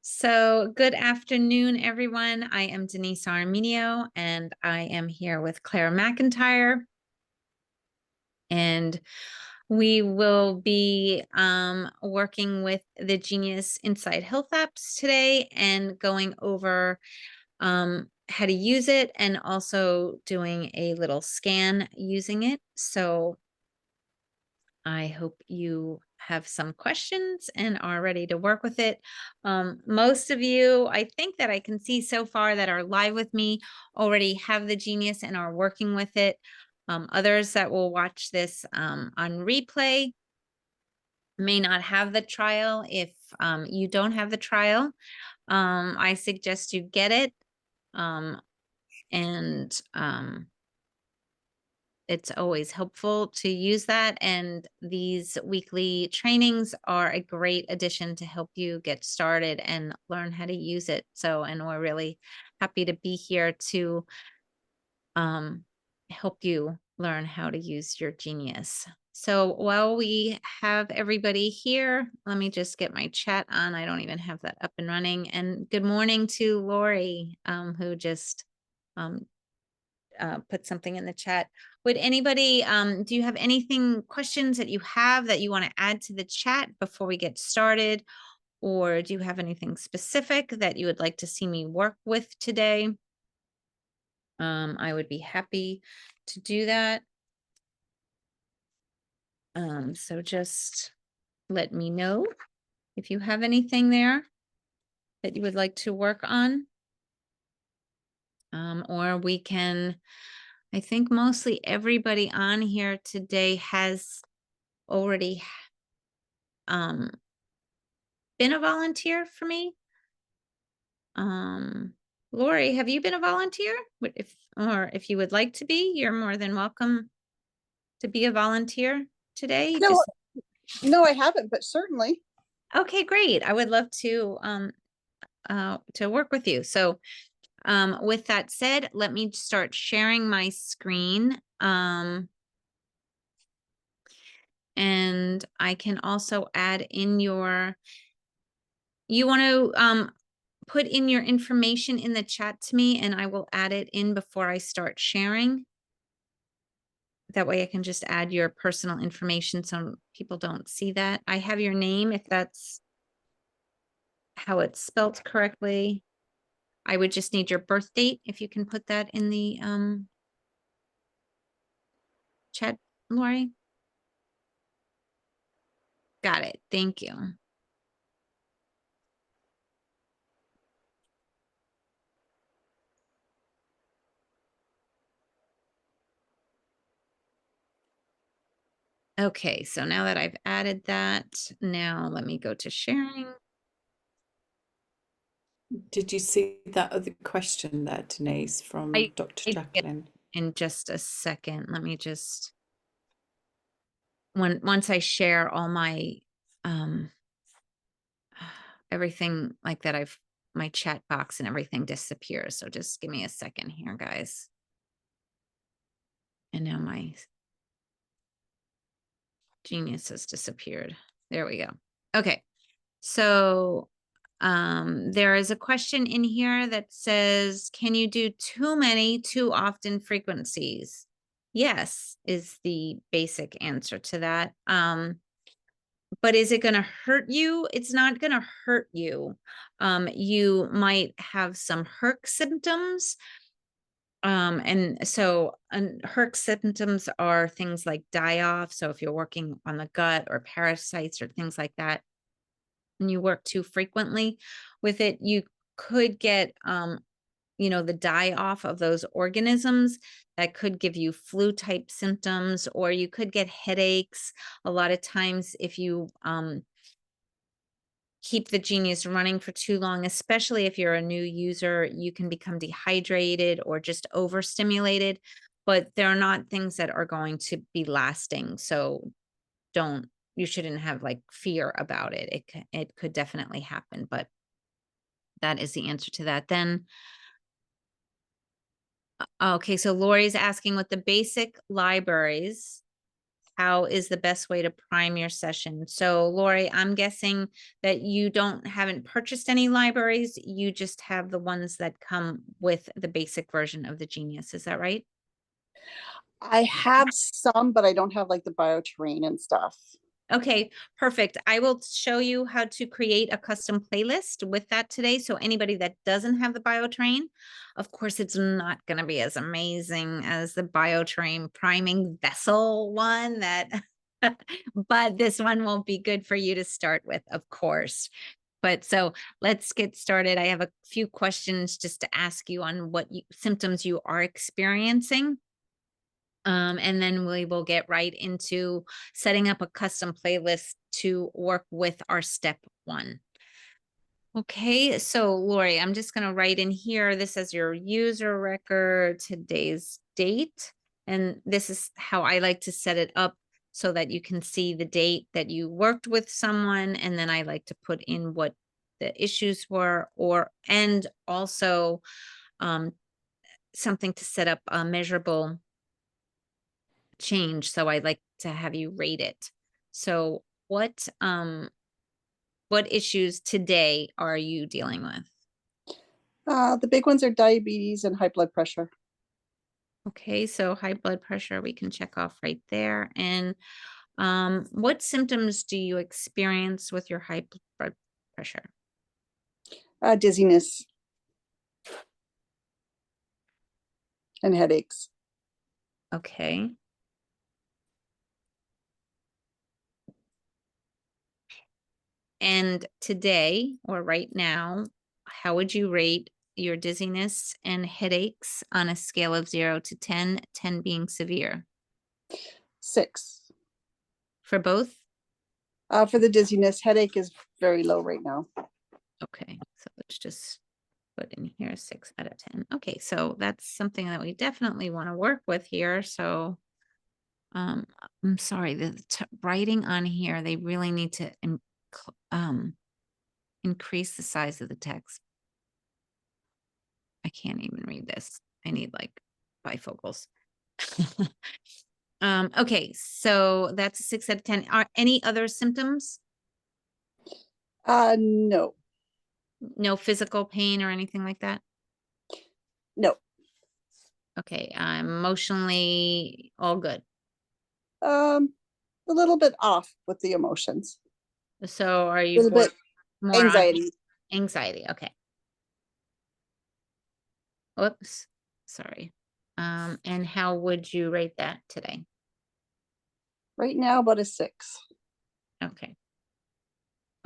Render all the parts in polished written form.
So, good afternoon, everyone. I am Denise Armenio, and I am here with Claire McIntyre. And we will be working with the Genius Inside Health apps today and going over how to use it and also doing a little scan using it. So, I hope you have some questions and are ready to work with it. Most of you, I think that I can see so far that are live with me already have the Genius and are working with it. Others that will watch this on replay may not have the trial. If you don't have the trial, I suggest you get it. And it's always helpful to use that. And these weekly trainings are a great addition to help you get started and learn how to use it. So, and we're really happy to be here to help you learn how to use your Genius. So while we have everybody here, let me just get my chat on. I don't even have that up and running. And good morning to Lori, who just put something in the chat. Would anybody, do you have anything, questions that you have that you want to add to the chat before we get started? Or do you have anything specific that you would like to see me work with today? I would be happy to do that. So just let me know if you have anything there that you would like to work on. Or we can, I think mostly everybody on here today has already been a volunteer for me. Lori, have you been a volunteer? If you would like to be, you're more than welcome to be a volunteer today. No, no, I haven't, but certainly. Okay, great. I would love to work with you. So with that said, let me start sharing my screen. And I can also add in you want to put in your information in the chat to me, and I will add it in before I start sharing. That way I can just add your personal information so people don't see that. I have your name if that's how it's spelt correctly. I would just need your birth date if you can put that in the chat, Lori. Got it. Thank you. Okay, so now that I've added that, now let me go to sharing. Did you see that other question there, Denise, from Dr. Jacqueline? In just a second, let me just, once I share all my, everything like that, my chat box and everything disappears. So just give me a second here, guys. And now my Genius has disappeared. There we go. Okay. So there is a question in here that says, can you do too many, too often frequencies? Yes, is the basic answer to that. But is it going to hurt you? It's not going to hurt you. You might have some HERC symptoms. And so HERC symptoms are things like die-off. So if you're working on the gut or parasites or things like that, and you work too frequently with it, you could get, the die-off of those organisms that could give you flu type symptoms, or you could get headaches. A lot of times if you keep the Genius running for too long, especially if you're a new user, you can become dehydrated or just overstimulated, but they're not things that are going to be lasting. So you shouldn't have like fear about it. It could definitely happen, but that is the answer to that. Then, okay, so Lori's asking what the basic libraries how is the best way to prime your session. So Lori, I'm guessing that you haven't purchased any libraries. You just have the ones that come with the basic version of the Genius. Is that right? I have some, but I don't have like the bioterrain and stuff. Okay, perfect. I will show you how to create a custom playlist with that today. So anybody that doesn't have the biotrain, of course, it's not going to be as amazing as the biotrain priming vessel one that, but this one won't be good for you to start with, of course. But so let's get started. I have a few questions just to ask you on what symptoms you are experiencing. And then we will get right into setting up a custom playlist to work with our step 1. Okay, so Lori, I'm just going to write in here, this is your user record, today's date. And this is how I like to set it up so that you can see the date that you worked with someone. And then I like to put in what the issues were, and also something to set up a measurable change. So I'd like to have you rate it. So what issues today are you dealing with? The big ones are diabetes and high blood pressure. Okay, so high blood pressure, we can check off right there. And what symptoms do you experience with your high blood pressure? Dizziness and headaches. Okay. And today, or right now, how would you rate your dizziness and headaches on a scale of 0 to 10, 10 being severe? 6. For both? For the dizziness, headache is very low right now. Okay, so let's just put in here 6 out of 10. Okay, so that's something that we definitely want to work with here. So I'm sorry, the writing on here, they really need to increase the size of the text. I can't even read this. I need like bifocals. Okay, so that's a 6 out of 10. Are any other symptoms? No. No physical pain or anything like that? No. Okay, emotionally all good. A little bit off with the emotions. So are A you little bit more anxiety. on anxiety? Okay. Whoops, sorry. And how would you rate that today? Right now, about a 6. Okay.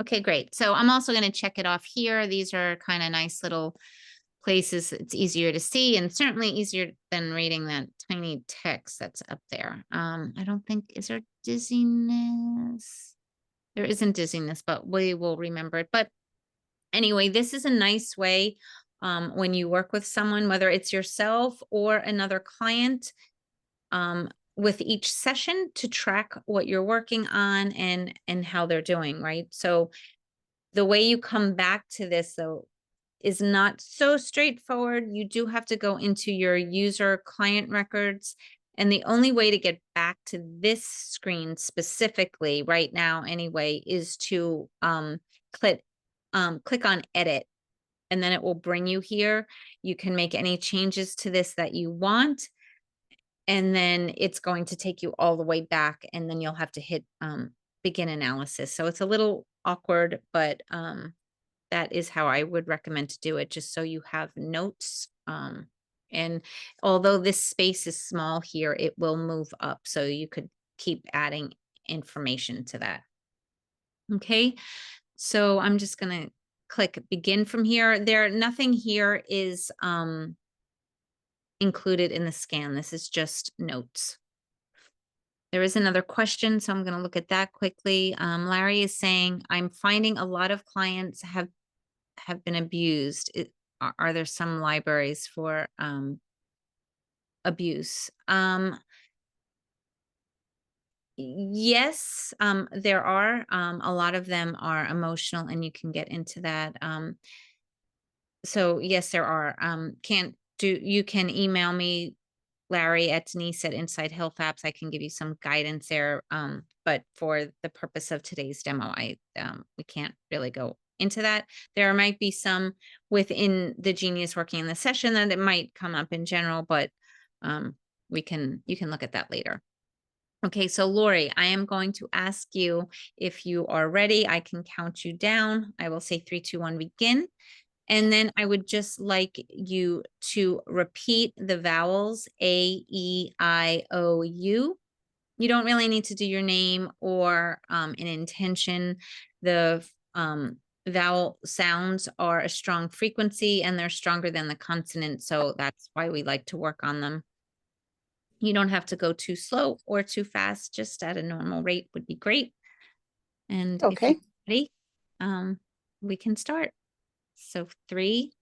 Okay, great. So I'm also going to check it off here. These are kind of nice little places. It's easier to see and certainly easier than reading that tiny text that's up there. I don't think, is there dizziness? There isn't dizziness, but we will remember it. But anyway, this is a nice way when you work with someone, whether it's yourself or another client, with each session to track what you're working on and how they're doing, right? So the way you come back to this though is not so straightforward. You do have to go into your user client records. And the only way to get back to this screen specifically right now anyway is to click on edit, and then it will bring you here. You can make any changes to this that you want. And then it's going to take you all the way back, and then you'll have to hit begin analysis. So it's a little awkward, but that is how I would recommend to do it, just so you have notes. And although this space is small here, it will move up, so you could keep adding information to that. Okay, so I'm just gonna click begin from here. Nothing here is included in the scan. This is just notes. There is another question, so I'm going to look at that quickly. Larry is saying, I'm finding a lot of clients have been abused. Are there some libraries for abuse? Yes, there are. A lot of them are emotional, and you can get into that. So yes, there are. You can email me Larry at Denise at Inside Health Apps, I can give you some guidance there. But for the purpose of today's demo, we can't really go into that. There might be some within the Genius working in the session that it might come up in general, but you can look at that later. Okay, so Lori, I am going to ask you if you are ready. I can count you down. I will say 3, 2, 1, begin. And then I would just like you to repeat the vowels A, E, I, O, U. You don't really need to do your name or an intention. The vowel sounds are a strong frequency and they're stronger than the consonant. So that's why we like to work on them. You don't have to go too slow or too fast, just at a normal rate would be great. And if Okay. you're ready, we can start. So 3,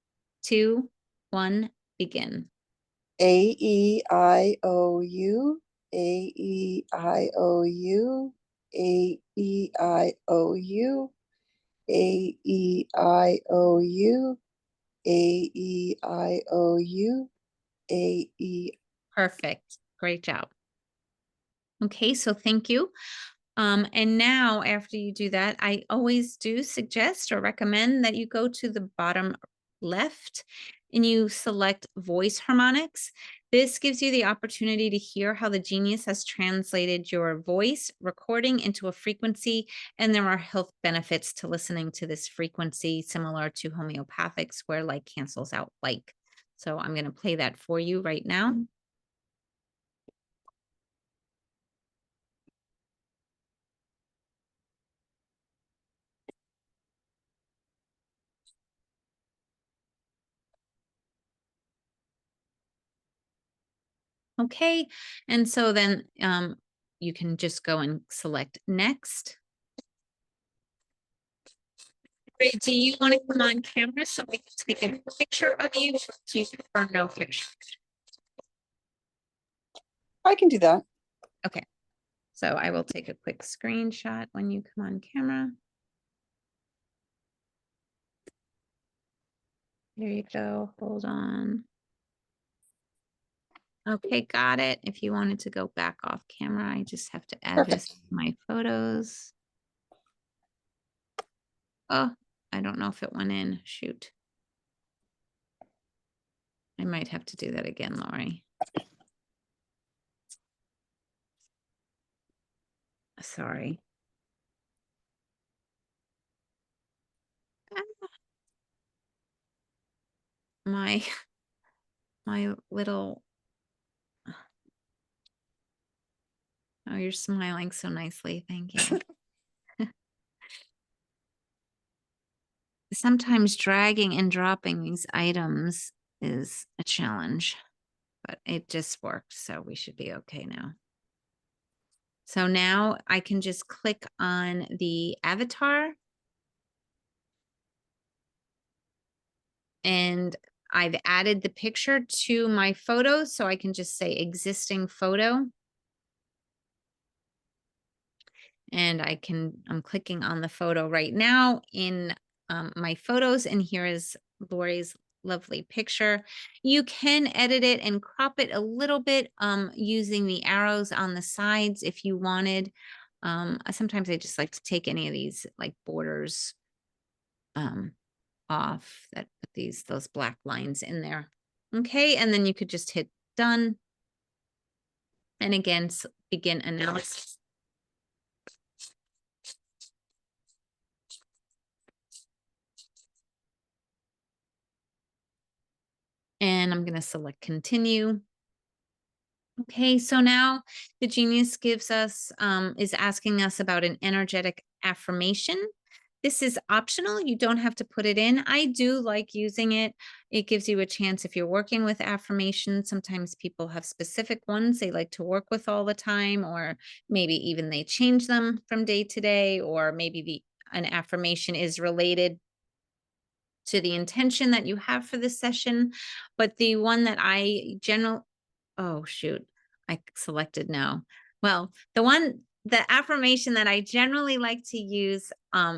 2, 1, begin. A-E-I-O-U, A-E-I-O-U, A-E-I-O-U, A-E-I-O-U, A-E-I-O-U, A-E. Perfect. Great job. Okay, so thank you. And now after you do that, I always do suggest or recommend that you go to the bottom left and you select voice harmonics. This gives you the opportunity to hear how the Genius has translated your voice recording into a frequency, and there are health benefits to listening to this frequency, similar to homeopathics where like cancels out like. So I'm going to play that for you right now. Okay, and so then you can just go and select next. Great. Do you want to come on camera so we can take a picture of you? Do you prefer no picture? I can do that. Okay, so I will take a quick screenshot when you come on camera. There you go. Hold on. Okay, got it. If you wanted to go back off camera, I just have to add this to my photos. Oh, I don't know if it went in. Shoot. I might have to do that again, Lori. Sorry. My little, oh, you're smiling so nicely. Thank you. Sometimes dragging and dropping these items is a challenge, but it just worked. So we should be okay now. So now I can just click on the avatar. And I've added the picture to my photo. So I can just say existing photo. And I'm clicking on the photo right now in my photos. And here is Lori's lovely picture. You can edit it and crop it a little bit using the arrows on the sides if you wanted. Sometimes I just like to take any of these like borders off that put those black lines in there. Okay, and then you could just hit done. And again, begin analysis. And I'm going to select continue. Okay, so now the Genius gives us, is asking us about an energetic affirmation. This is optional. You don't have to put it in. I do like using it. It gives you a chance if you're working with affirmations. Sometimes people have specific ones they like to work with all the time, or maybe even they change them from day to day, or maybe an affirmation is related to the intention that you have for this session. But the one that oh shoot, I selected no. Well, the affirmation that I generally like to use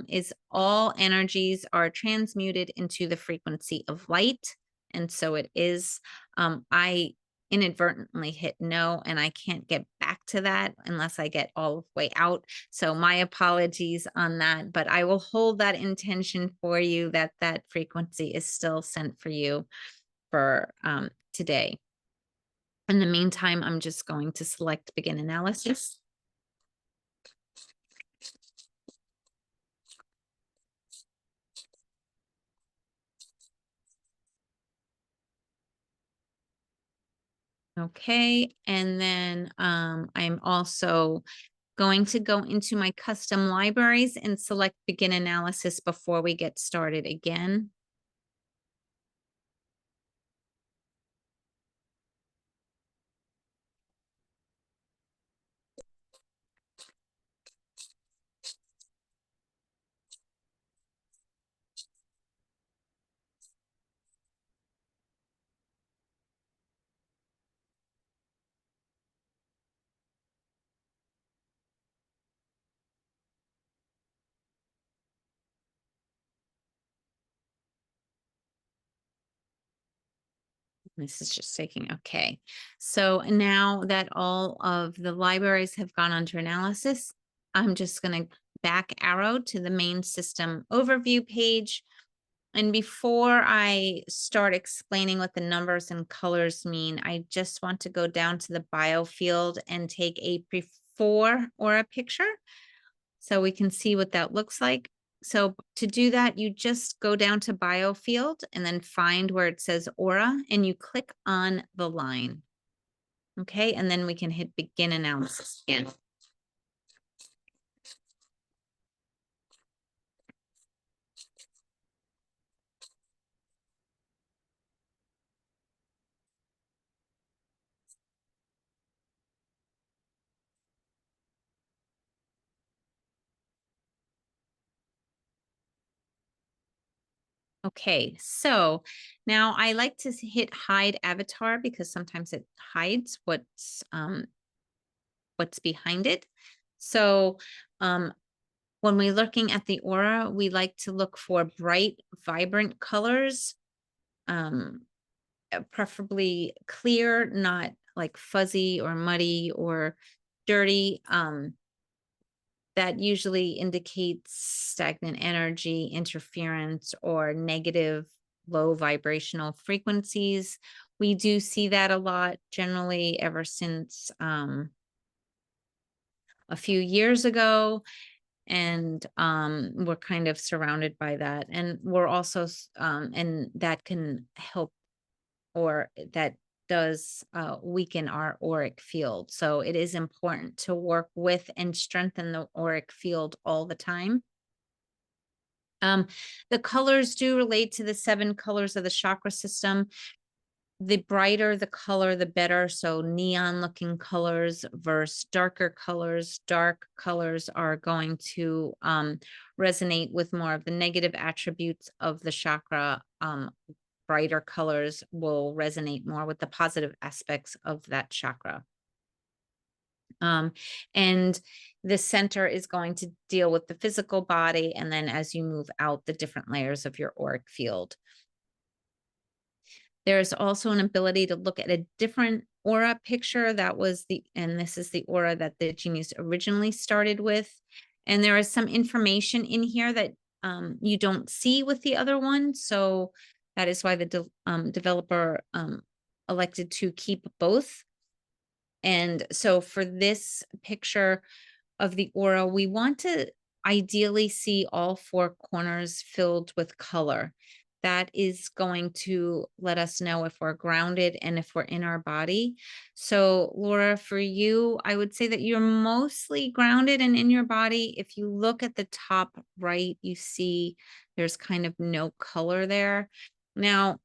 is all energies are transmuted into the frequency of light. And so it is. I inadvertently hit no, and I can't get back to that unless I get all the way out. So my apologies on that, but I will hold that intention for you that that frequency is still sent for you for today. In the meantime, I'm just going to select begin analysis. Okay, and then I'm also going to go into my custom libraries and select begin analysis before we get started again. This is just taking, okay. So now that all of the libraries have gone under analysis, I'm just going to back arrow to the main system overview page. And before I start explaining what the numbers and colors mean, I just want to go down to the bio field and take a before aura picture so we can see what that looks like. So to do that, you just go down to biofield and then find where it says aura and you click on the line. Okay, and then we can hit begin analysis again. Okay, so now I like to hit hide avatar because sometimes it hides what's behind it. So when we're looking at the aura, we like to look for bright, vibrant colors, preferably clear, not like fuzzy or muddy or dirty. That usually indicates stagnant energy, interference, or negative low vibrational frequencies. We do see that a lot generally ever since a few years ago. And we're kind of surrounded by that. And we're also, and that can help, or that does weaken our auric field. So it is important to work with and strengthen the auric field all the time. The colors do relate to the 7 colors of the chakra system. The brighter the color, the better. So neon looking colors versus darker colors. Dark colors are going to resonate with more of the negative attributes of the chakra. Brighter colors will resonate more with the positive aspects of that chakra. And the center is going to deal with the physical body. And then as you move out, the different layers of your auric field. There's also an ability to look at a different aura picture. That was and this is the aura that the genius originally started with. And there is some information in here that you don't see with the other one. So that is why the developer elected to keep both. And so for this picture of the aura, we want to ideally see all 4 corners filled with color. That is going to let us know if we're grounded and if we're in our body. So Laura, for you, I would say that you're mostly grounded and in your body. If you look at the top right, you see there's kind of no color there. Now,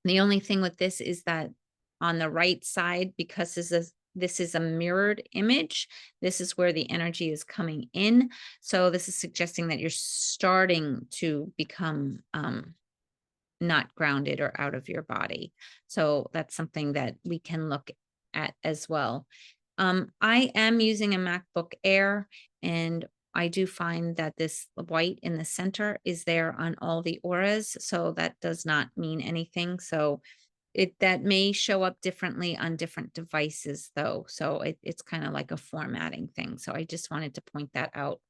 the only thing with this is that on the right side, because this is a mirrored image, this is where the energy is coming in. So this is suggesting that you're starting to become not grounded or out of your body. So that's something that we can look at as well. I am using a MacBook Air, and I do find that this white in the center is there on all the auras. So that does not mean anything. So that may show up differently on different devices though. So it's kind of like a formatting thing. So I just wanted to point that out.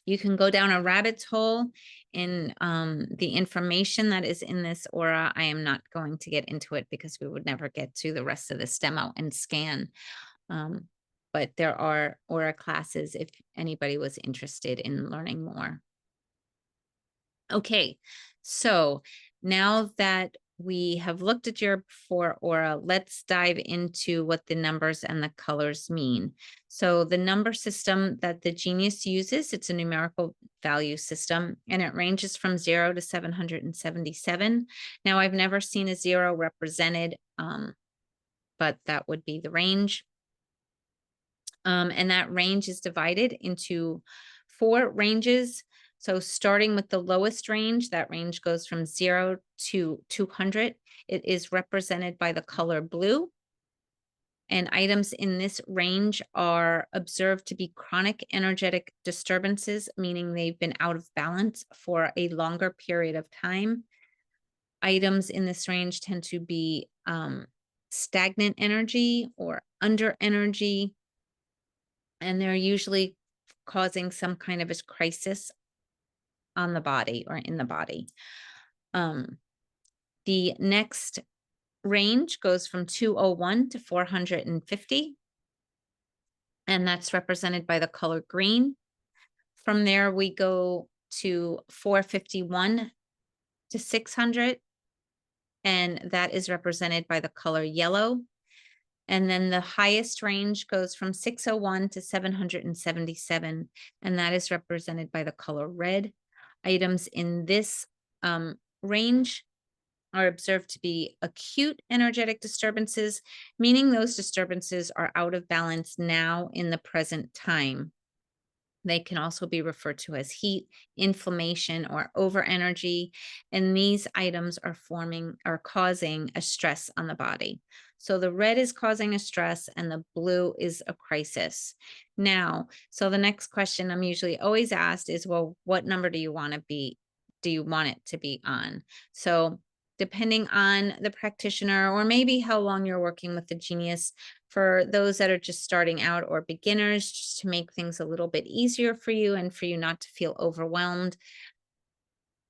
You can go down a rabbit's hole in the information that is in this aura. I am not going to get into it because we would never get to the rest of this demo and scan. But there are aura classes if anybody was interested in learning more. Okay, so now that we have looked at your before aura, let's dive into what the numbers and the colors mean. So the number system that the Genius uses, it's a numerical value system, and it ranges from 0 to 777. Now, I've never seen a 0 represented, but that would be the range. And that range is divided into 4 ranges. So starting with the lowest range, that range goes from 0 to 200. It is represented by the color blue. And items in this range are observed to be chronic energetic disturbances, meaning they've been out of balance for a longer period of time. Items in this range tend to be stagnant energy or under energy, and they're usually causing some kind of a crisis on the body or in the body. The next range goes from 201 to 450, and that's represented by the color green. From there, we go to 451 to 600, and that is represented by the color yellow. And then the highest range goes from 601 to 777, and that is represented by the color red. Items in this range are observed to be acute energetic disturbances, meaning those disturbances are out of balance now in the present time. They can also be referred to as heat, inflammation, or overenergy. And these items are causing a stress on the body. So the red is causing a stress and the blue is a crisis. Now, so the next question I'm usually always asked is, well, what number do you want to be? Do you want it to be on? So depending on the practitioner or maybe how long you're working with the Genius, for those that are just starting out or beginners, just to make things a little bit easier for you and for you not to feel overwhelmed,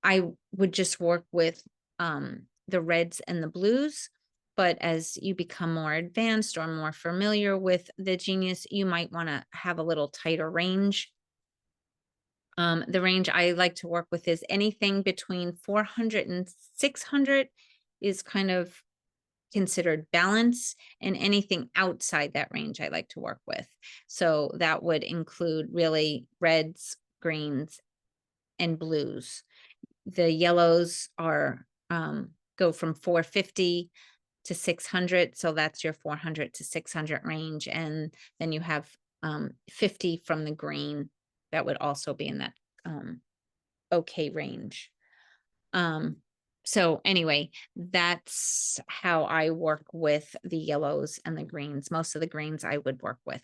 I would just work with the reds and the blues. But as you become more advanced or more familiar with the Genius, you might want to have a little tighter range. The range I like to work with is anything between 400 and 600 is kind of considered balance, and anything outside that range I like to work with. So that would include really reds, greens, and blues. The yellows are go from 450 to 600. So that's your 400 to 600 range. And then you have 50 from the green. That would also be in that okay range. So anyway, that's how I work with the yellows and the greens. Most of the greens I would work with.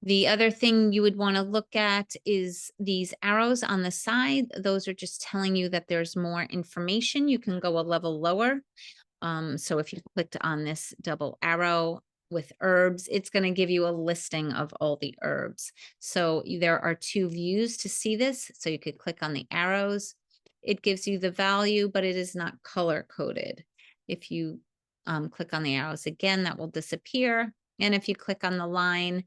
The other thing you would want to look at is these arrows on the side. Those are just telling you that there's more information. You can go a level lower. So if you clicked on this double arrow with herbs, it's going to give you a listing of all the herbs. So there are 2 views to see this. So you could click on the arrows. It gives you the value, but it is not color coded. If you click on the arrows again, that will disappear. And if you click on the line,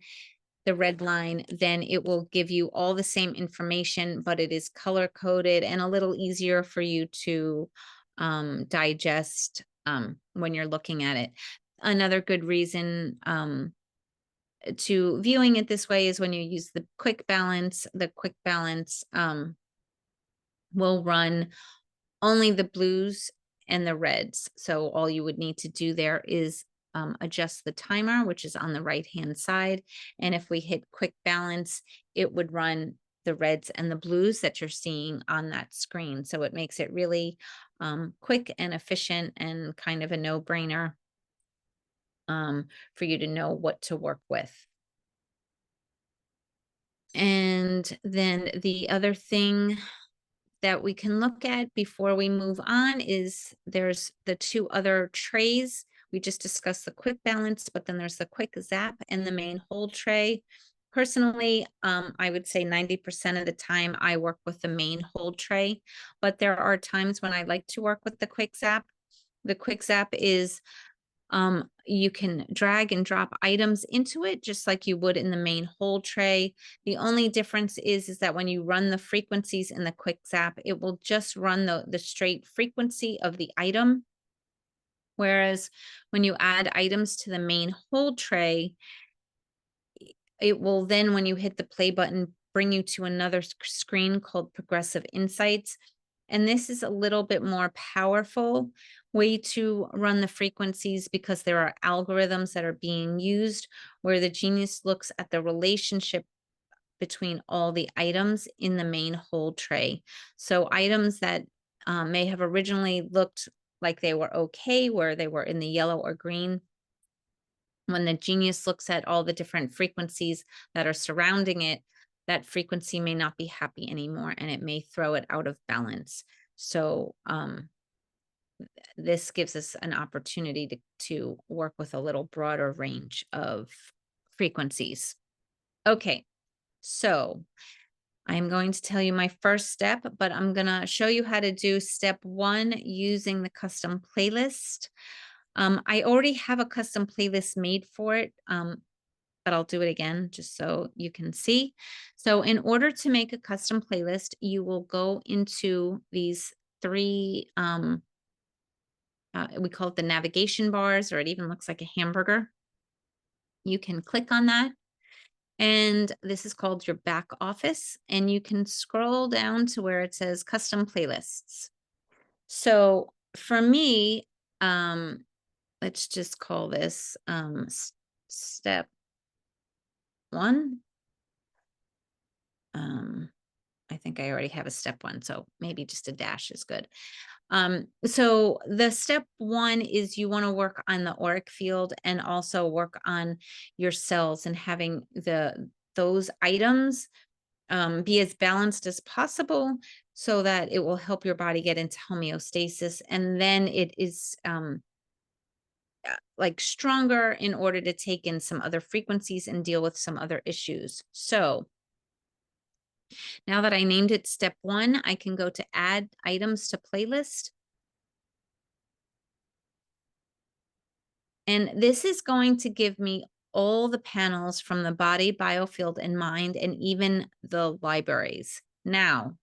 the red line, then it will give you all the same information, but it is color coded and a little easier for you to digest when you're looking at it. Another good reason to viewing it this way is when you use the quick balance. The quick balance will run only the blues and the reds. So all you would need to do there is adjust the timer, which is on the right-hand side. And if we hit quick balance, it would run the reds and the blues that you're seeing on that screen. So it makes it really quick and efficient and kind of a no-brainer for you to know what to work with. And then the other thing that we can look at before we move on is there's the two other trays. We just discussed the quick balance, but then there's the quick zap and the main hold tray. Personally, I would say 90% of the time I work with the main hold tray, but there are times when I like to work with the quick zap. The quick zap is you can drag and drop items into it just like you would in the main hold tray. The only difference is that when you run the frequencies in the quick zap, it will just run the straight frequency of the item. Whereas when you add items to the main hold tray, it will then, when you hit the play button, bring you to another screen called Progressive Insights. And this is a little bit more powerful way to run the frequencies because there are algorithms that are being used where the genius looks at the relationship between all the items in the main hold tray. So items that may have originally looked like they were okay, where they were in the yellow or green, when the genius looks at all the different frequencies that are surrounding it, that frequency may not be happy anymore and it may throw it out of balance. So this gives us an opportunity to work with a little broader range of frequencies. Okay, so I'm going to tell you my first step, but I'm going to show you how to do step 1 using the custom playlist. I already have a custom playlist made for it, but I'll do it again just so you can see. So in order to make a custom playlist, you will go into these 3, we call it the navigation bars, or it even looks like a hamburger. You can click on that. And this is called your back office. And you can scroll down to where it says custom playlists. So for me, let's just call this step 1. I think I already have a step 1, so maybe just a dash is good. So the step 1 is you want to work on the auric field and also work on your cells and having those items be as balanced as possible so that it will help your body get into homeostasis. And then it is like stronger in order to take in some other frequencies and deal with some other issues. So now that I named it step 1, I can go to add items to playlist. And this is going to give me all the panels from the body, biofield, and mind, and even the libraries. Now,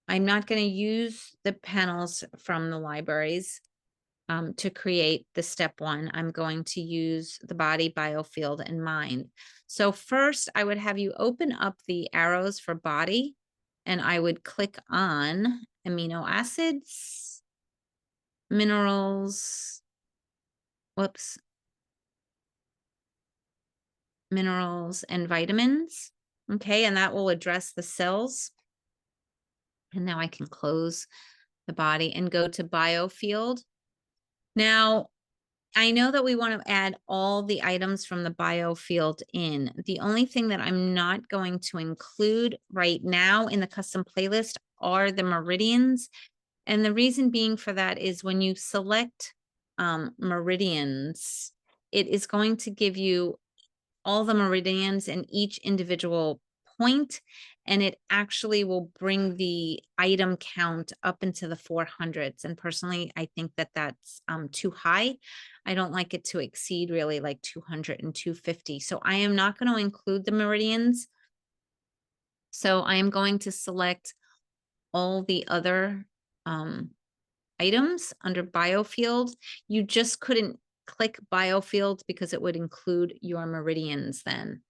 I'm not going to use the panels from the libraries to create the step 1. I'm going to use the body, biofield, and mind. So first, I would have you open up the arrows for body, and I would click on amino acids, minerals, minerals and vitamins. Okay, and that will address the cells. And now I can close the body and go to biofield. Now, I know that we want to add all the items from the biofield in. The only thing that I'm not going to include right now in the custom playlist are the meridians. And the reason being for that is when you select meridians, it is going to give you all the meridians in each individual point, and it actually will bring the item count up into the 400s. And personally, I think that that's too high. I don't like it to exceed really like 200 and 250. So I am not going to include the meridians. So I am going to select all the other items under biofield. You just couldn't click biofield because it would include your meridians then.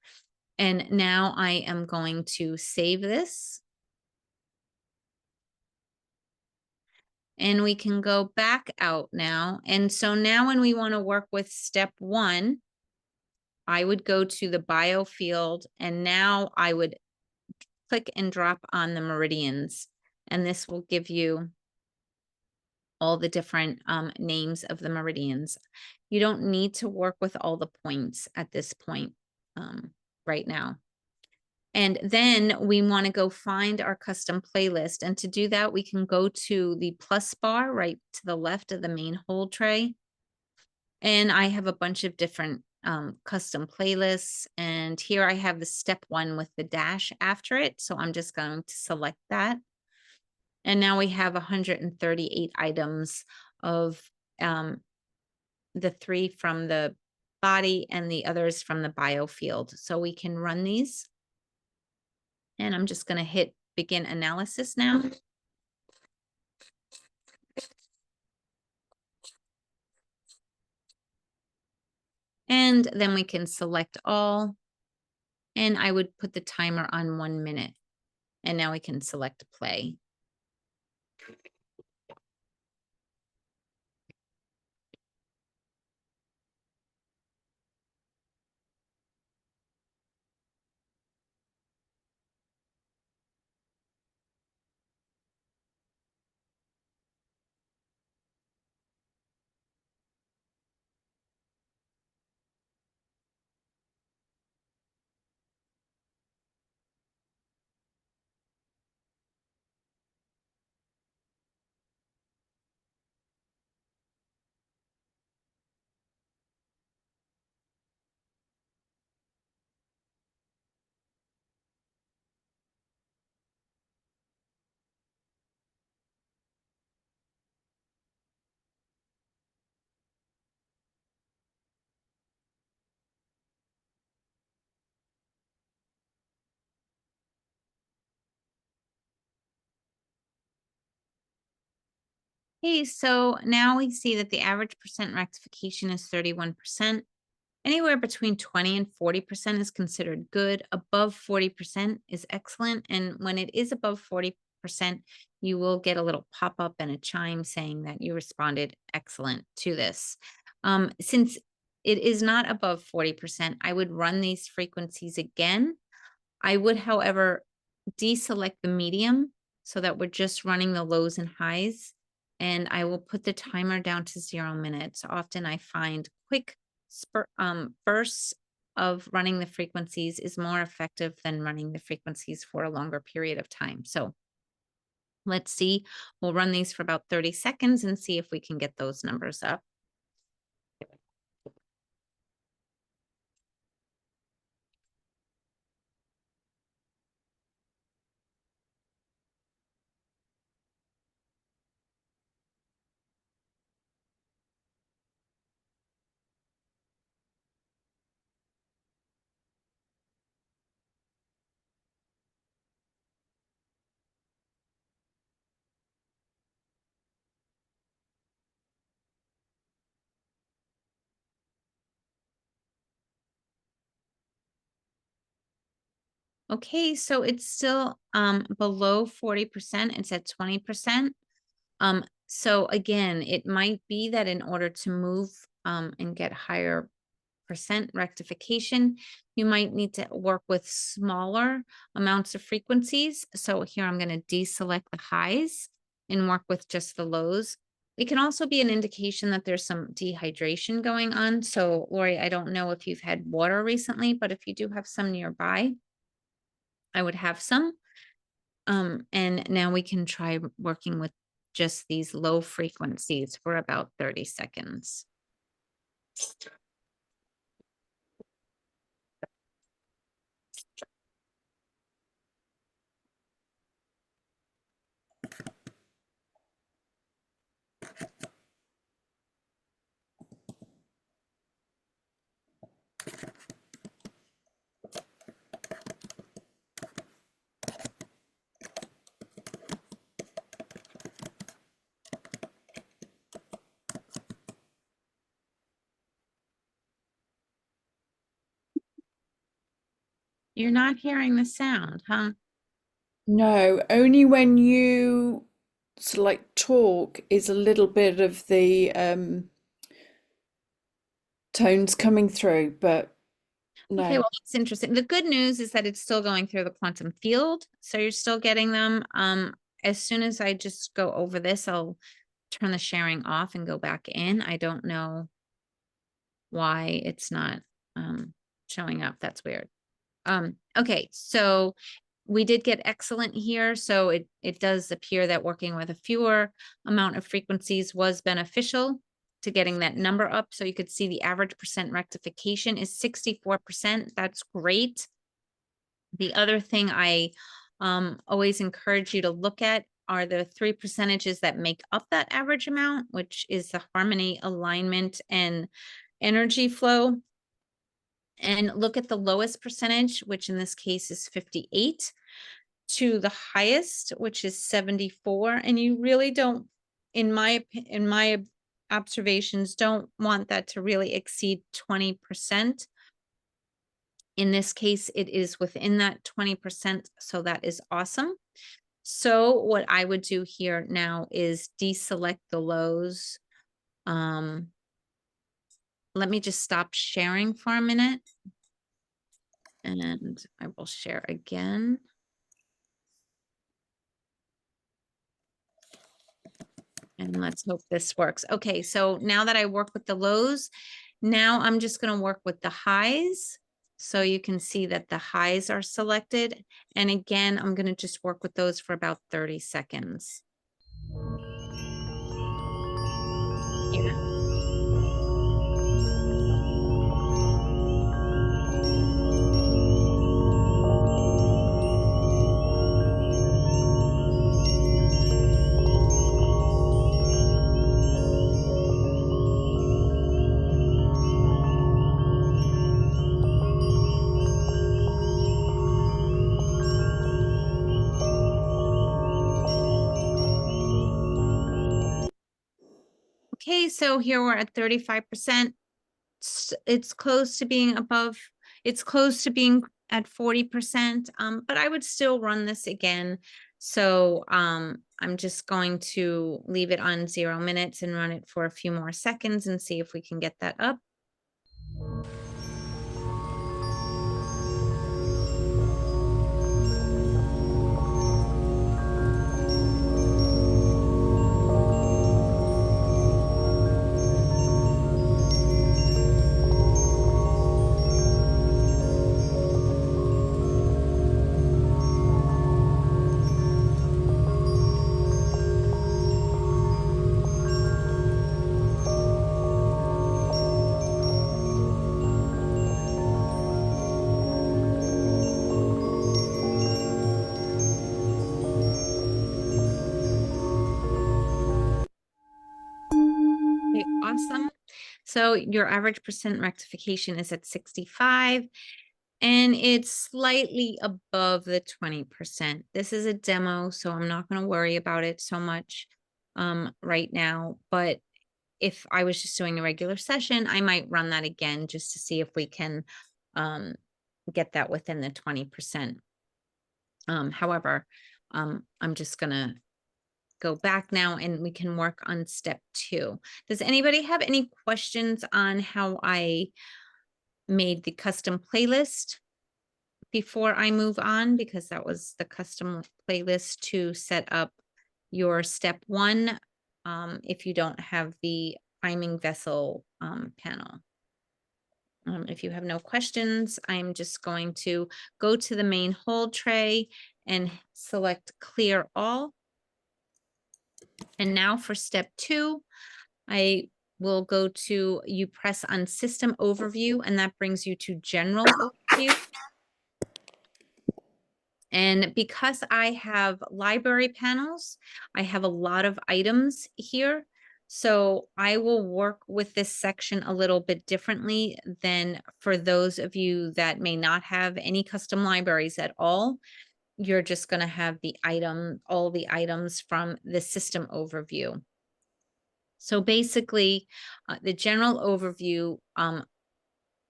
And now I am going to save this. And we can go back out now. And so now when we want to work with step 1, I would go to the biofield, and now I would click and drop on the meridians. And this will give you all the different names of the meridians. You don't need to work with all the points at this point right now. And then we want to go find our custom playlist. And to do that, we can go to the plus bar right to the left of the main hold tray. And I have a bunch of different custom playlists. And here I have the step 1 with the dash after it. So I'm just going to select that. And now we have 138 items of the 3 from the body and the others from the bio field. So we can run these. And I'm just going to hit begin analysis now. And then we can select all. And I would put the timer on 1 minute. And now we can select play. Okay, so now we see that the average percent rectification is 31%. Anywhere between 20 and 40% is considered good. Above 40% is excellent. And when it is above 40%, you will get a little pop-up and a chime saying that you responded excellent to this. Since it is not above 40%, I would run these frequencies again. I would, however, deselect the medium so that we're just running the lows and highs. And I will put the timer down to 0 minutes. Often I find quick bursts of running the frequencies is more effective than running the frequencies for a longer period of time. So let's see, we'll run these for about 30 seconds and see if we can get those numbers up. Okay, so it's still below 40%. It's at 20%. So again, it might be that in order to move and get higher percent rectification, you might need to work with smaller amounts of frequencies. So here I'm going to deselect the highs and work with just the lows. It can also be an indication that there's some dehydration going on. So Lori, I don't know if you've had water recently, but if you do have some nearby, I would have some. And now we can try working with just these low frequencies for about 30 seconds. You're not hearing the sound, huh? No, only when you sort of like talk is a little bit of the tones coming through, but no. Okay, well, that's interesting. The good news is that it's still going through the quantum field, so you're still getting them. As soon as I just go over this, I'll turn the sharing off and go back in. I don't know why it's not showing up. That's weird. Okay, so we did get excellent here. So it does appear that working with a fewer amount of frequencies was beneficial to getting that number up. So you could see the average percent rectification is 64%. That's great. The other thing I always encourage you to look at are the 3 percentages that make up that average amount, which is the harmony, alignment, and energy flow. And look at the lowest percentage, which in this case is 58, to the highest, which is 74. And you really don't, in my observations, don't want that to really exceed 20%. In this case, it is within that 20%, so that is awesome. So what I would do here now is deselect the lows. Let me just stop sharing for a minute. And I will share again. And let's hope this works. Okay, so now that I work with the lows, now I'm just going to work with the highs. So you can see that the highs are selected. And again, I'm going to just work with those for about 30 seconds. Yeah. Okay, so here we're at 35%. It's close to being above, it's close to being at 40%, but I would still run this again. So I'm just going to leave it on 0 minutes and run it for a few more seconds and see if we can get that up. Okay, awesome. So your average percent rectification is at 65, and it's slightly above the 20%. This is a demo, so I'm not going to worry about it so much right now. But if I was just doing a regular session, I might run that again just to see if we can get that within the 20%. However, I'm just going to go back now and we can work on step 2. Does anybody have any questions on how I made the custom playlist before I move on? Because that was the custom playlist to set up your step 1 if you don't have the priming vessel panel. If you have no questions, I'm just going to go to the main hold tray and select clear all. And now for step 2, I will go to, you press on system overview, and that brings you to general overview. And because I have library panels, I have a lot of items here. So I will work with this section a little bit differently than for those of you that may not have any custom libraries at all. You're just going to have the item, all the items from the system overview. So basically, the general overview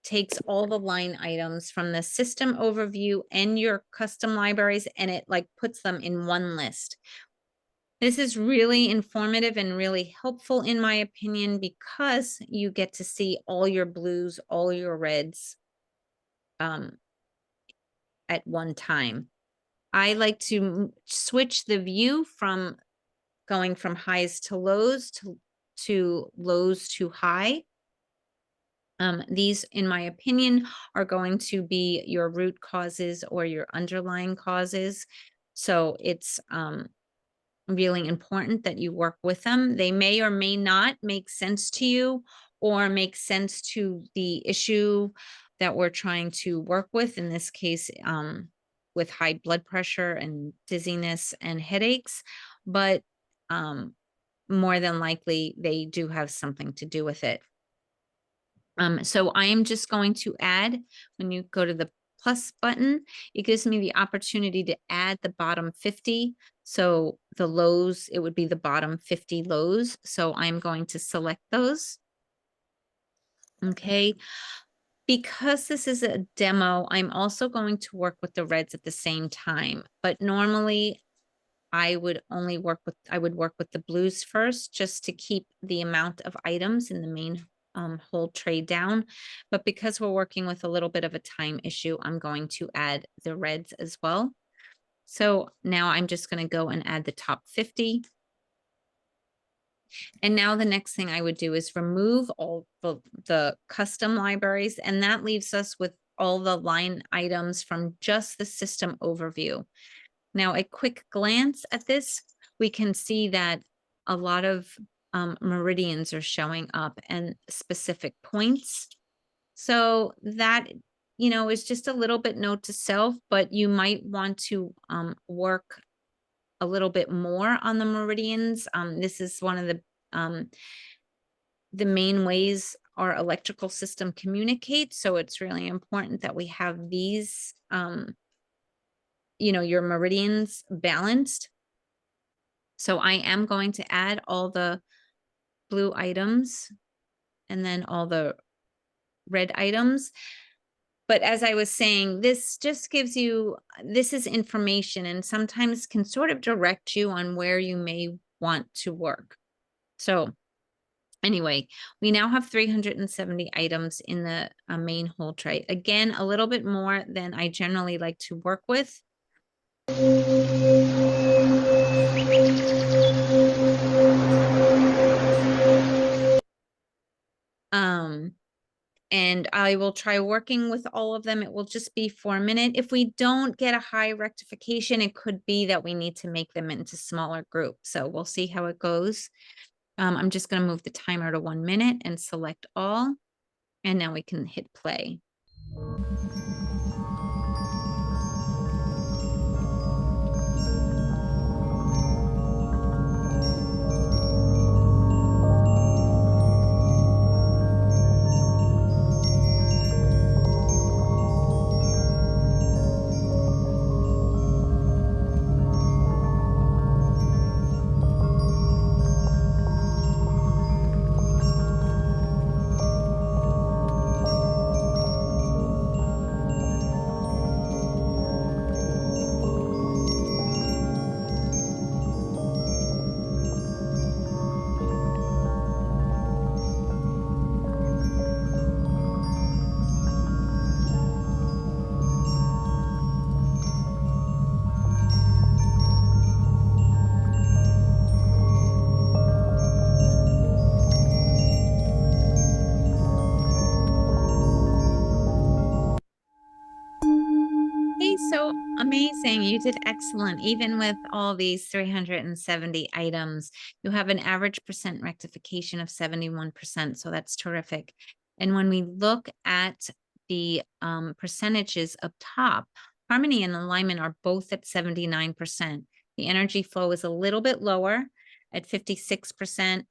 takes all the line items from the system overview and your custom libraries, and it like puts them in one list. This is really informative and really helpful in my opinion, because you get to see all your blues, all your reds at one time. I like to switch the view from going from highs to lows to lows to high. These, in my opinion, are going to be your root causes or your underlying causes. So it's really important that you work with them. They may or may not make sense to you or make sense to the issue that we're trying to work with. In this case, with high blood pressure and dizziness and headaches, but more than likely they do have something to do with it. So I am just going to add, when you go to the plus button, it gives me the opportunity to add the bottom 50. So the lows, it would be the bottom 50 lows. So I'm going to select those. Okay. Because this is a demo, I'm also going to work with the reds at the same time, but normally I would work with the blues first, just to keep the amount of items in the main whole tray down. But because we're working with a little bit of a time issue, I'm going to add the reds as well. So now I'm just going to go and add the top 50. And now the next thing I would do is remove all the custom libraries, and that leaves us with all the line items from just the system overview. Now, a quick glance at this, we can see that a lot of meridians are showing up and specific points. So that, is just a little bit note to self, but you might want to work a little bit more on the meridians. This is one of the main ways our electrical system communicates. So it's really important that we have these, your meridians balanced. So I am going to add all the blue items and then all the red items. But as I was saying, this just gives you, this is information and sometimes can sort of direct you on where you may want to work. So anyway, we now have 370 items in the main whole tray. Again, a little bit more than I generally like to work with. And I will try working with all of them. It will just be for a minute. If we don't get a high rectification, it could be that we need to make them into smaller groups. So we'll see how it goes. I'm just going to move the timer to 1 minute and select all. And now we can hit play. Okay, so amazing. You did excellent. Even with all these 370 items, you have an average percent rectification of 71%. So that's terrific. And when we look at the percentages up top, harmony and alignment are both at 79%. The energy flow is a little bit lower at 56%.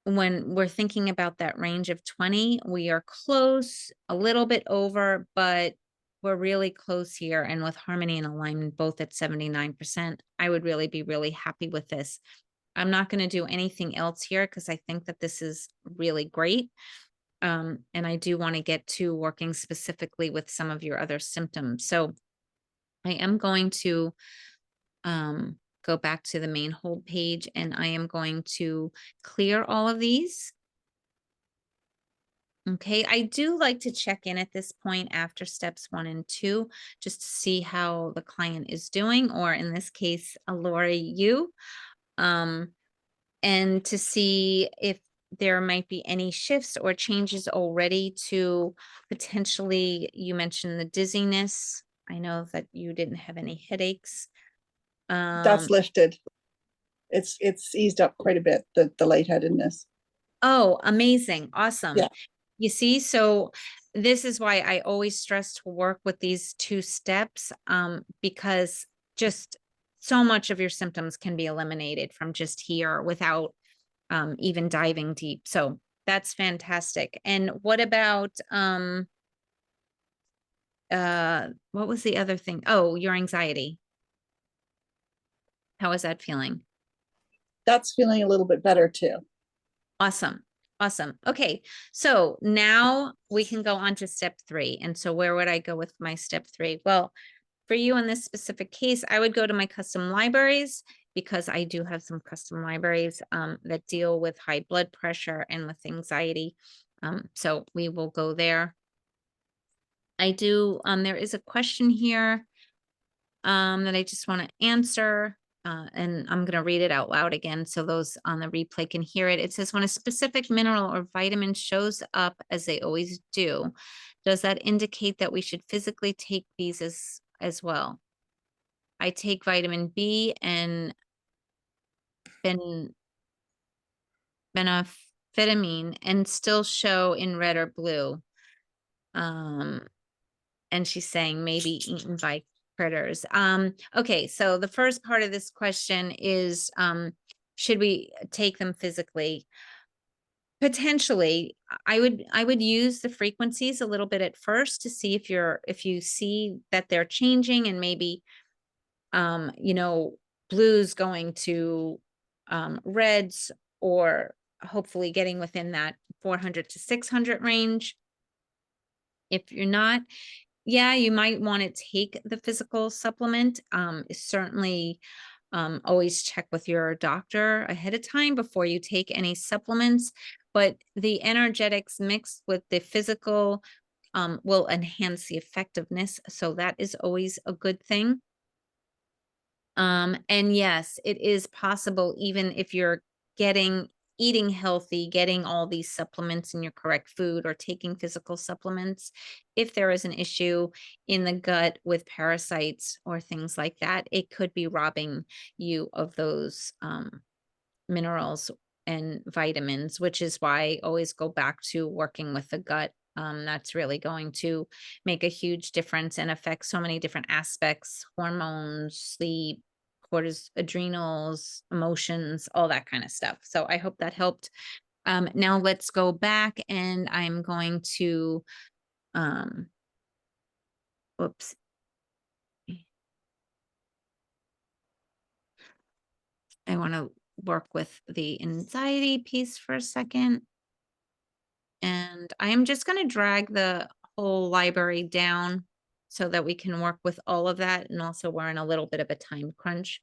When we're thinking about that range of 20, we are close, a little bit over, but we're really close here. And with harmony and alignment, both at 79%, I would really be really happy with this. I'm not going to do anything else here because I think that this is really great. And I do want to get to working specifically with some of your other symptoms. So I am going to go back to the main hold page, and I am going to clear all of these. Okay, I do like to check in at this point after steps 1 and 2, just to see how the client is doing, or in this case, Lori, you, and to see if there might be any shifts or changes already to potentially, you mentioned the dizziness. I know that you didn't have any headaches. That's lifted. It's eased up quite a bit, the lightheadedness. Oh, amazing. Awesome. Yeah. You see, so this is why I always stress to work with these 2 steps, because just so much of your symptoms can be eliminated from just here without even diving deep. So that's fantastic. And what about what was the other thing? Oh, your anxiety. How is that feeling? That's feeling a little bit better too. Awesome. Awesome. Okay. So now we can go on to step 3. And so where would I go with my step 3? Well, for you in this specific case, I would go to my custom libraries because I do have some custom libraries that deal with high blood pressure and with anxiety. So we will go there. I do, there is a question here that I just want to answer. And I'm going to read it out loud again so those on the replay can hear it. It says, when a specific mineral or vitamin shows up as they always do, does that indicate that we should physically take these as well? I take vitamin B and ben, benophytamine and still show in red or blue. And she's saying maybe eaten by critters. Okay, so the first part of this question is, should we take them physically? Potentially, I would use the frequencies a little bit at first to see if you see that they're changing and maybe you know, blues going to reds, or hopefully getting within that 400 to 600 range. If you're not, yeah, you might want to take the physical supplement. Certainly, always check with your doctor ahead of time before you take any supplements. But the energetics mixed with the physical will enhance the effectiveness. So that is always a good thing. And yes, it is possible, even if you're eating healthy, getting all these supplements in your correct food or taking physical supplements, if there is an issue in the gut with parasites or things like that, it could be robbing you of those minerals and vitamins, which is why I always go back to working with the gut. That's really going to make a huge difference and affect so many different aspects, hormones, sleep, adrenals, emotions, all that kind of stuff. So I hope that helped. Now let's go back and I'm going to, whoops. I want to work with the anxiety piece for a second. And I am just going to drag the whole library down so that we can work with all of that. And also we're in a little bit of a time crunch.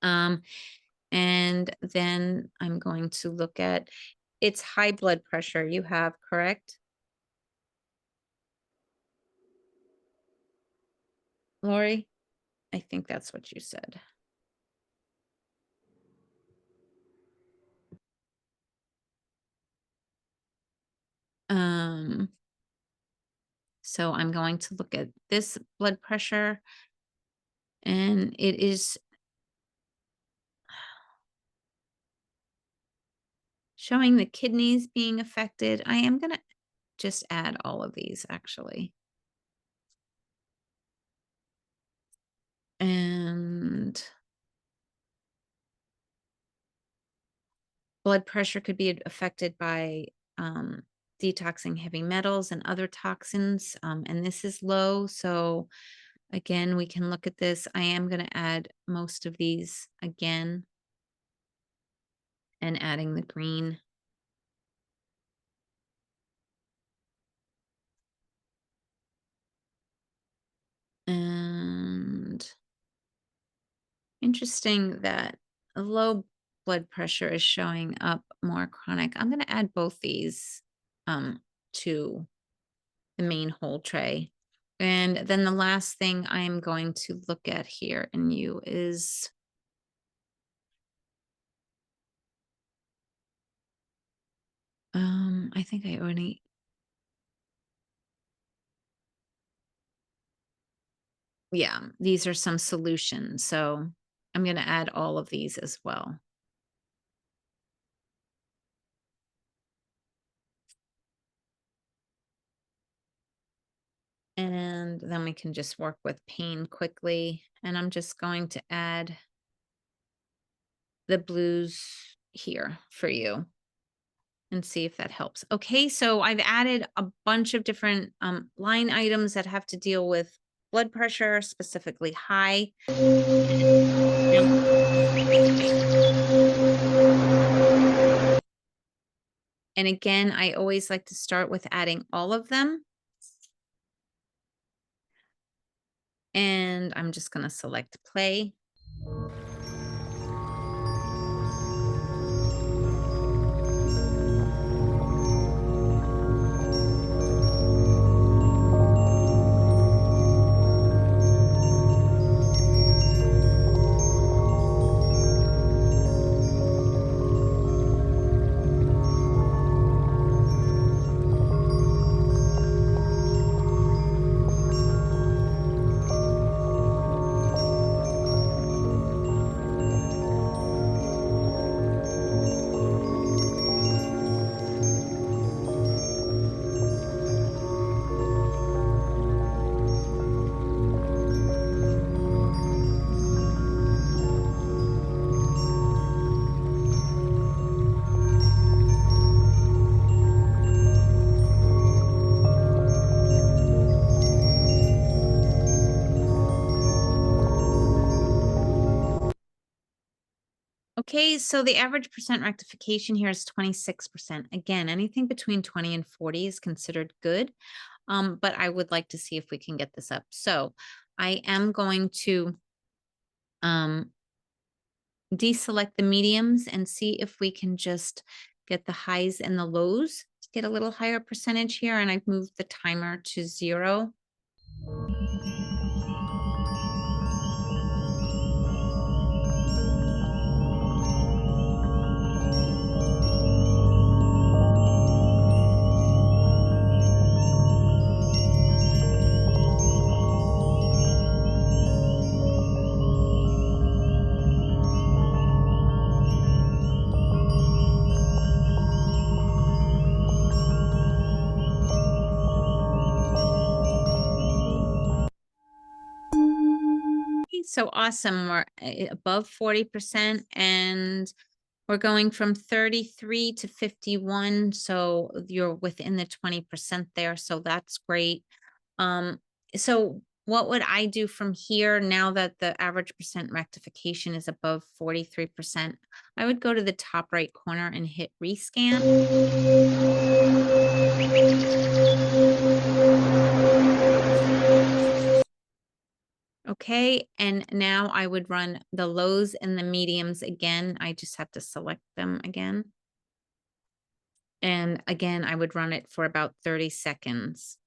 And then I'm going to look at, it's high blood pressure you have, correct? Lori? I think that's what you said. So I'm going to look at this blood pressure, and it is showing the kidneys being affected. I am going to just add all of these actually. And blood pressure could be affected by detoxing heavy metals and other toxins. And this is low. So again, we can look at this. I am going to add most of these again and adding the green. And interesting that a low blood pressure is showing up more chronic. I'm going to add both these to the main whole tray. And then the last thing I'm going to look at here in you is I think I already. Yeah, these are some solutions. So I'm going to add all of these as well. And then we can just work with pain quickly. And I'm just going to add the blues here for you and see if that helps. Okay, so I've added a bunch of different line items that have to deal with blood pressure, specifically high. And again, I always like to start with adding all of them. And I'm just going to select play. Okay, so the average percent rectification here is 26%. Again, anything between 20 and 40 is considered good. But I would like to see if we can get this up. So I am going to deselect the mediums and see if we can just get the highs and the lows to get a little higher percentage here. And I've moved the timer to 0. So awesome. We're above 40% and we're going from 33 to 51. So you're within the 20% there. So that's great. So what would I do from here now that the average percent rectification is above 43%? I would go to the top right corner and hit rescan. Okay, and now I would run the lows and the mediums again. I just have to select them again. And again, I would run it for about 30 seconds.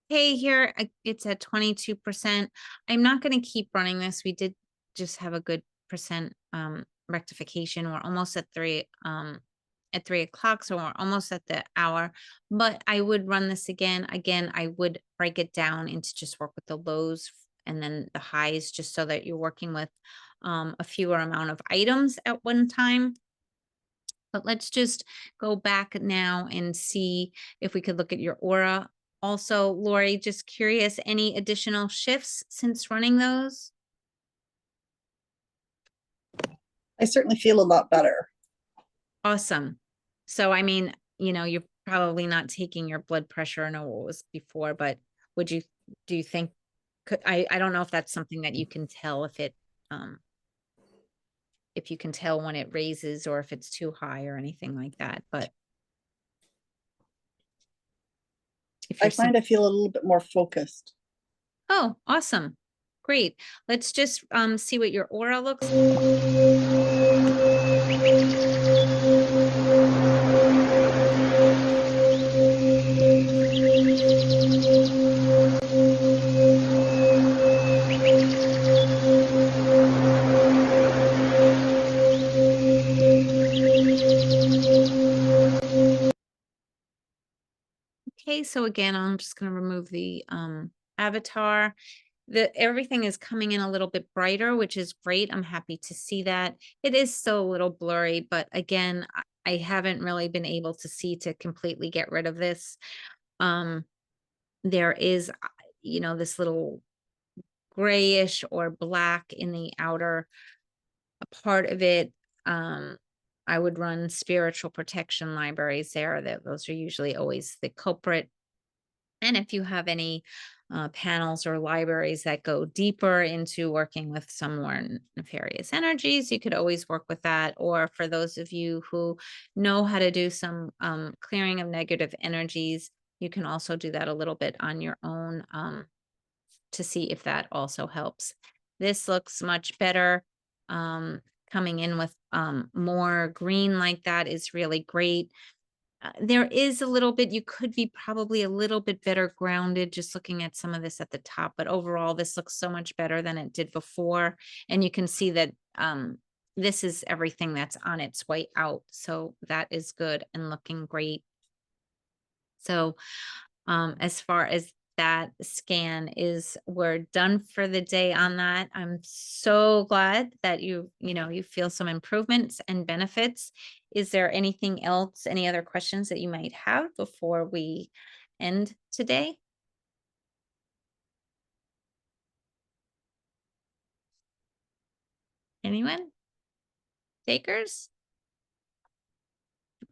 Hey, here it's at 22%. I'm not going to keep running this. We did just have a good percent rectification. We're almost at 3 o'clock, so we're almost at the hour. But I would run this again. Again, I would break it down into just work with the lows and then the highs, just so that you're working with a fewer amount of items at one time. But let's just go back now and see if we could look at your aura. Also, Lori, just curious, any additional shifts since running those? I certainly feel a lot better. Awesome. So, I mean, you're probably not taking your blood pressure. I know what was before, but do you think, I don't know if that's something that you can tell if if you can tell when it raises or if it's too high or anything like that, but if I you're find I feel a little bit more focused. oh, awesome. Great. Let's just see what your aura looks. Okay, so again, I'm just going to remove the avatar. Everything is coming in a little bit brighter, which is great. I'm happy to see that. It is still a little blurry, but again, I haven't really been able to see to completely get rid of this. There is, this little grayish or black in the outer part of it. I would run spiritual protection libraries there. Those are usually always the culprit. And if you have any panels or libraries that go deeper into working with some more nefarious energies, you could always work with that. Or for those of you who know how to do some clearing of negative energies, you can also do that a little bit on your own to see if that also helps. This looks much better. Coming in with more green like that is really great. There is a little bit, you could be probably a little bit better grounded just looking at some of this at the top, but overall this looks so much better than it did before. And you can see that this is everything that's on its way out. So that is good and looking great. So as far as that scan is, we're done for the day on that. I'm so glad that you feel some improvements and benefits. Is there anything else, any other questions that you might have before we end today? Anyone? Takers?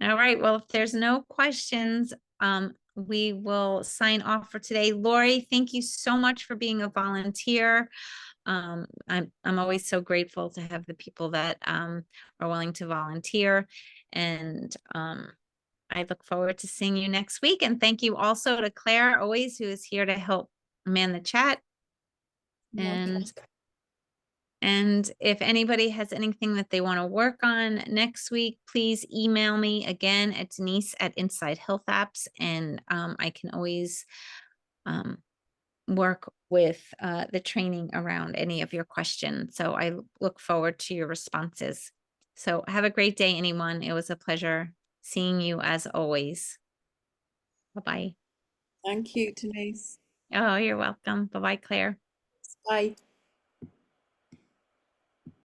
All right. Well, if there's no questions, we will sign off for today. Lori, thank you so much for being a volunteer. I'm always so grateful to have the people that are willing to volunteer, and I look forward to seeing you next week. And thank you also to Claire, always, who is here to help man the chat. And if anybody has anything that they want to work on next week, please email me again at denise@InsideHealthApps, and I can always work with the training around any of your questions. So I look forward to your responses. So have a great day, anyone. It was a pleasure seeing you as always. Bye-bye. Thank you, Denise. Oh, you're welcome. Bye-bye, Claire. Bye.